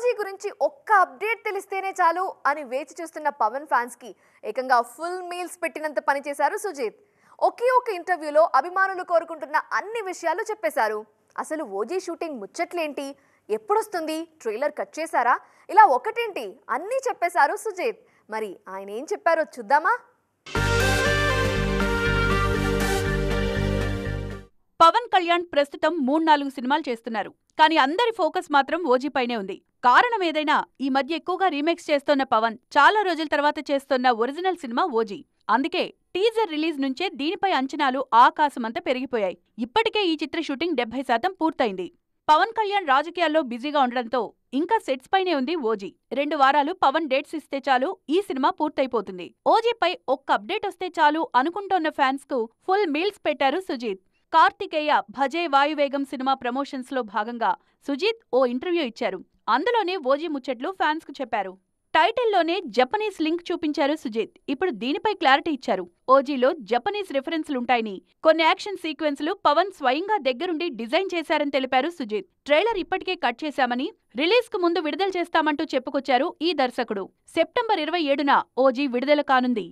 OG గురించి ఒక్క update తెలిస్తేనే చాలు అని వేచి చూస్తున్న పవన్ ఫ్యాన్స్ కి ఏకంగా ఫుల్ మీల్స్ పెట్టినంత పని చేశారు సుజిత్. ఒకే ఒక ఇంటర్వ్యూలో అభిమానులు కోరుకుంటున్న అన్ని విషయాలు చెప్పేశారు. అసలు ఓజీ షూటింగ్ ముచ్చట్లేంటి, ఎప్పుడొస్తుంది, ట్రైలర్ కట్ చేశారా, ఇలా ఒకటేంటి అన్నీ చెప్పేశారు సుజిత్. మరి ఆయన ఏం చెప్పారో చూద్దామా? పవన్ కళ్యాణ్ ప్రస్తుతం 3-4 సినిమాలు చేస్తున్నారు. కానీ అందరి ఫోకస్ మాత్రం ఓజీ పైనే ఉంది. కారణం ఏదైనా ఈ మధ్య ఎక్కువగా రీమేక్స్ చేస్తోన్న పవన్ చాలా రోజుల తర్వాత చేస్తోన్న ఒరిజినల్ సినిమా ఓజీ. అందుకే టీజర్ రిలీజ్ నుంచే దీనిపై అంచనాలు ఆకాశమంతా పెరిగిపోయాయి. ఇప్పటికే ఈ చిత్ర షూటింగ్ 70% పూర్తయింది. పవన్ కళ్యాణ్ రాజకీయాల్లో బిజీగా ఉండడంతో ఇంకా సెట్స్ పైనే ఉంది ఓజీ. 2 వారాలు పవన్ డేట్స్ ఇస్తే చాలు ఈ సినిమా పూర్తయిపోతుంది. ఓజీపై ఒక్క అప్డేట్ వస్తే చాలు అనుకుంటోన్న ఫ్యాన్స్ కు ఫుల్ మీల్స్ పెట్టారు సుజిత్. కార్తికేయ భజే వాయువేగం సినిమా ప్రమోషన్స్ లో భాగంగా సుజిత్ ఓ ఇంటర్వ్యూ ఇచ్చారు. అందులోనే ఓజీ ముచ్చట్లు ఫ్యాన్స్ కు చెప్పారు. టైటిల్లోనే జపనీస్ లింక్ చూపించారు సుజిత్. ఇప్పుడు దీనిపై క్లారిటీ ఇచ్చారు. ఓజీలో జపనీస్ రిఫరెన్స్లుంటాయని, కొన్ని యాక్షన్ సీక్వెన్స్లు పవన్ స్వయంగా దగ్గరుండి డిజైన్ చేశారని తెలిపారు సుజిత్. ట్రైలర్ ఇప్పటికే కట్ చేశామని, రిలీజ్ కు ముందు విడుదల చేస్తామంటూ చెప్పుకొచ్చారు ఈ దర్శకుడు. సెప్టెంబర్ 27న ఓజీ విడుదల కానుంది.